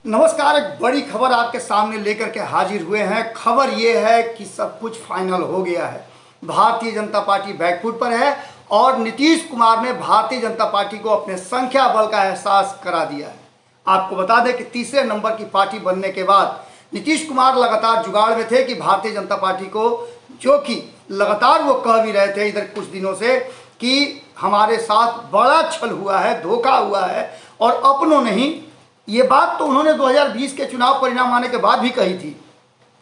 नमस्कार। एक बड़ी खबर आपके सामने लेकर के हाजिर हुए हैं। खबर ये है कि सब कुछ फाइनल हो गया है। भारतीय जनता पार्टी बैकफुट पर है और नीतीश कुमार ने भारतीय जनता पार्टी को अपने संख्या बल का एहसास करा दिया है। आपको बता दें कि तीसरे नंबर की पार्टी बनने के बाद नीतीश कुमार लगातार जुगाड़ में थे कि भारतीय जनता पार्टी को, जो कि लगातार वो कह भी रहे थे इधर कुछ दिनों से कि हमारे साथ बड़ा छल हुआ है, धोखा हुआ है, और अपनों ने ही, ये बात तो उन्होंने 2020 के चुनाव परिणाम आने के बाद भी कही थी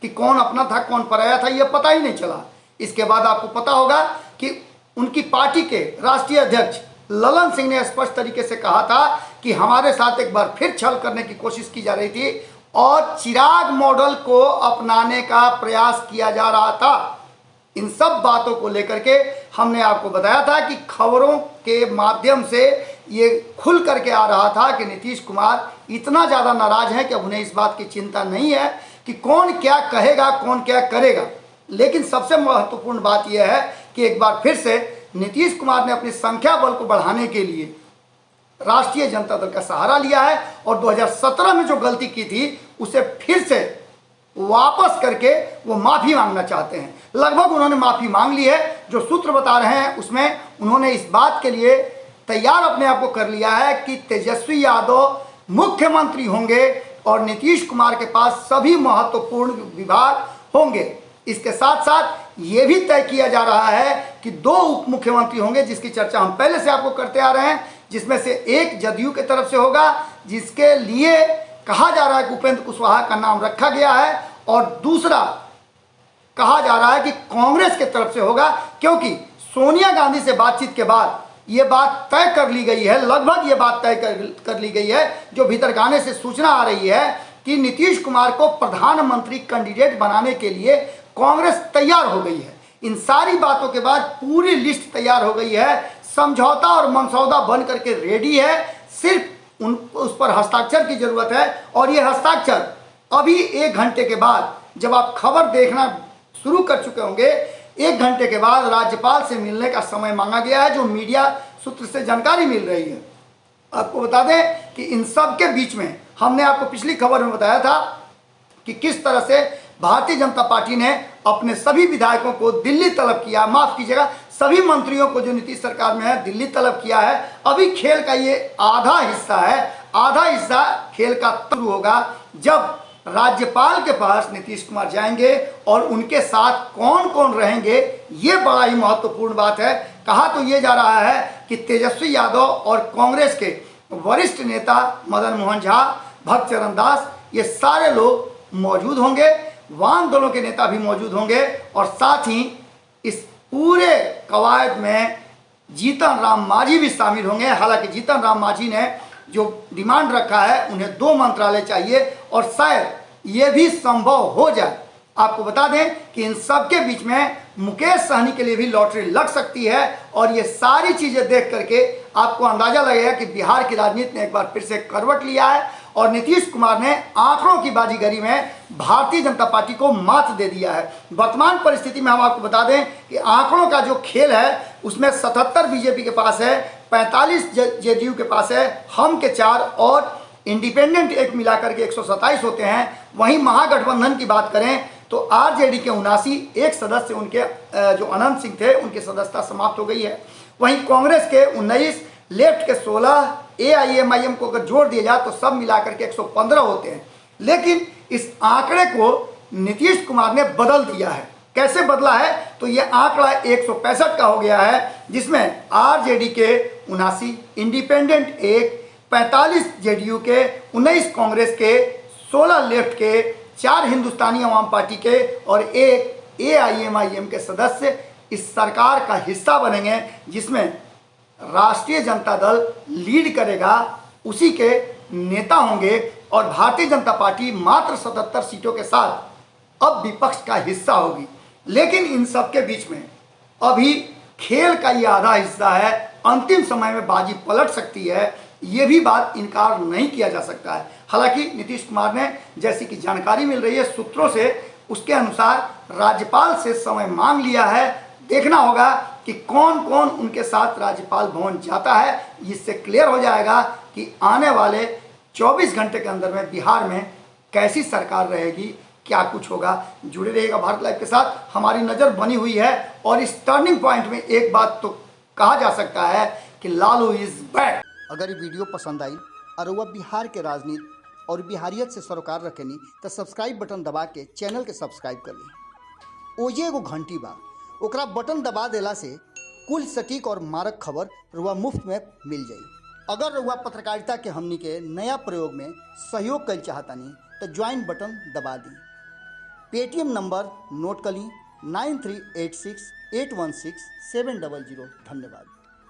कि कौन अपना था कौन पराया था, ये पता ही नहीं चला। इसके बाद आपको पता होगा कि उनकी पार्टी के राष्ट्रीय अध्यक्ष ललन सिंह ने स्पष्ट तरीके से कहा था कि हमारे साथ एक बार फिर छल करने की कोशिश की जा रही थी और चिराग मॉडल को अपनाने का प्रयास किया जा रहा था। इन सब बातों को लेकर के हमने आपको बताया था कि खबरों के माध्यम से ये खुल करके आ रहा था कि नीतीश कुमार इतना ज़्यादा नाराज है कि उन्हें इस बात की चिंता नहीं है कि कौन क्या कहेगा, कौन क्या करेगा। लेकिन सबसे महत्वपूर्ण बात यह है कि एक बार फिर से नीतीश कुमार ने अपनी संख्या बल को बढ़ाने के लिए राष्ट्रीय जनता दल का सहारा लिया है और 2017 में जो गलती की थी उसे फिर से वापस करके वो माफ़ी मांगना चाहते हैं। लगभग उन्होंने माफ़ी मांग ली है। जो सूत्र बता रहे हैं उसमें उन्होंने इस बात के लिए तैयार अपने आप को कर लिया है कि तेजस्वी यादव मुख्यमंत्री होंगे और नीतीश कुमार के पास सभी महत्वपूर्ण विभाग होंगे। इसके साथ साथ ये भी तय किया जा रहा है कि 2 उप मुख्यमंत्री होंगे, जिसकी चर्चा हम पहले से आपको करते आ रहे हैं, जिसमें से एक जदयू की तरफ से होगा, जिसके लिए कहा जा रहा है कि उपेंद्र कुशवाहा का नाम रखा गया है, और दूसरा कहा जा रहा है कि कांग्रेस की तरफ से होगा, क्योंकि सोनिया गांधी से बातचीत के बाद ये बात तय कर ली गई है, लगभग ये बात तय कर ली गई है, जो भीतरगाने से सूचना आ रही है कि नीतीश कुमार को प्रधानमंत्री कैंडिडेट बनाने के लिए कांग्रेस तैयार हो गई है। इन सारी बातों के बाद पूरी लिस्ट तैयार हो गई है, समझौता और मनसौदा बन करके रेडी है, सिर्फ उस पर हस्ताक्षर की जरूरत है। और ये हस्ताक्षर अभी 1 घंटे के बाद, जब आप खबर देखना शुरू कर चुके होंगे, 1 घंटे के बाद राज्यपाल से मिलने का समय मांगा गया है, जो मीडिया सूत्र से जानकारी मिल रही है। आपको बता दें कि इन सब के बीच में हमने आपको पिछली खबर में बताया था कि किस तरह से भारतीय जनता पार्टी ने अपने सभी विधायकों को दिल्ली तलब किया, माफ कीजिएगा सभी मंत्रियों को जो नीतीश सरकार में है दिल्ली तलब किया है। अभी खेल का ये आधा हिस्सा है, आधा हिस्सा खेल का शुरू होगा जब राज्यपाल के पास नीतीश कुमार जाएंगे और उनके साथ कौन कौन रहेंगे, ये बड़ा ही महत्वपूर्ण बात है। कहा तो ये जा रहा है कि तेजस्वी यादव और कांग्रेस के वरिष्ठ नेता मदन मोहन झा, भक्त चरण दास, ये सारे लोग मौजूद होंगे, वाम दलों के नेता भी मौजूद होंगे, और साथ ही इस पूरे कवायद में जीतन राम मांझी भी शामिल होंगे। हालांकि जीतन राम मांझी ने जो डिमांड रखा है, उन्हें 2 मंत्रालय चाहिए और शायद ये भी संभव हो जाए। आपको बता दें कि इन सब के बीच में मुकेश सहनी के लिए भी लॉटरी लग सकती है, और ये सारी चीज़ें देख करके आपको अंदाजा लगेगा कि बिहार की राजनीति ने एक बार फिर से करवट लिया है और नीतीश कुमार ने आंकड़ों की बाजीगरी में भारतीय जनता पार्टी को मात दे दिया है। वर्तमान परिस्थिति में हम आपको बता दें कि आंकड़ों का जो खेल है उसमें 77 बीजेपी के पास है, 45 जेडीयू के पास है, हम के 4 और इंडिपेंडेंट एक मिलाकर के 127 होते हैं। वहीं महागठबंधन की बात करें तो आरजेडी के 79, एक सदस्य उनके जो अनंत सिंह थे उनकी सदस्यता समाप्त हो गई है। वहीं कांग्रेस के 19, लेफ्ट के 16, एआईएमआईएम को अगर जोड़ दिया जाए तो सब मिलाकर के 115 होते हैं। लेकिन इस आंकड़े को नीतीश कुमार ने बदल दिया है। कैसे बदला है? तो ये आंकड़ा 165 का हो गया है, जिसमें आरजेडी के 79, इंडिपेंडेंट 1, 45 जेडीयू के, 19 कांग्रेस के, 16 लेफ्ट के, 4 हिंदुस्तानी अवाम पार्टी के और 1 एआईएमआईएम के सदस्य इस सरकार का हिस्सा बनेंगे, जिसमें राष्ट्रीय जनता दल लीड करेगा, उसी के नेता होंगे और भारतीय जनता पार्टी मात्र 77 सीटों के साथ अब विपक्ष का हिस्सा होगी। लेकिन इन सब के बीच में अभी खेल का ये आधा हिस्सा है, अंतिम समय में बाजी पलट सकती है, ये भी बात इनकार नहीं किया जा सकता है। हालांकि नीतीश कुमार ने, जैसी कि जानकारी मिल रही है सूत्रों से, उसके अनुसार राज्यपाल से समय मांग लिया है। देखना होगा कि कौन कौन उनके साथ राज्यपाल भवन जाता है, इससे क्लियर हो जाएगा कि आने वाले 24 घंटे के अंदर में बिहार में कैसी सरकार रहेगी, क्या कुछ होगा। जुड़े रहिएगा भारत लाइव के साथ, हमारी नज़र बनी हुई है। और इस टर्निंग पॉइंट में एक बात तो कहा जा सकता है कि लालू इज बैक। अगर ये वीडियो पसंद आई और वह बिहार के राजनीति और बिहारियत से सरोकार रखेनी तो सब्सक्राइब बटन दबा के चैनल के सब्सक्राइब कर ली। ओजे एगो घंटी बा, ओकरा बटन दबा देला से कुल सटीक और मारक खबर रुआ मुफ्त में मिल जाई। अगर रुआ पत्रकारिता के हमनी के नया प्रयोग में सहयोग कर चाहतानी तो ज्वाइन बटन दबा दी। पेटीएम नंबर नोट कर ली 9386816700। धन्यवाद।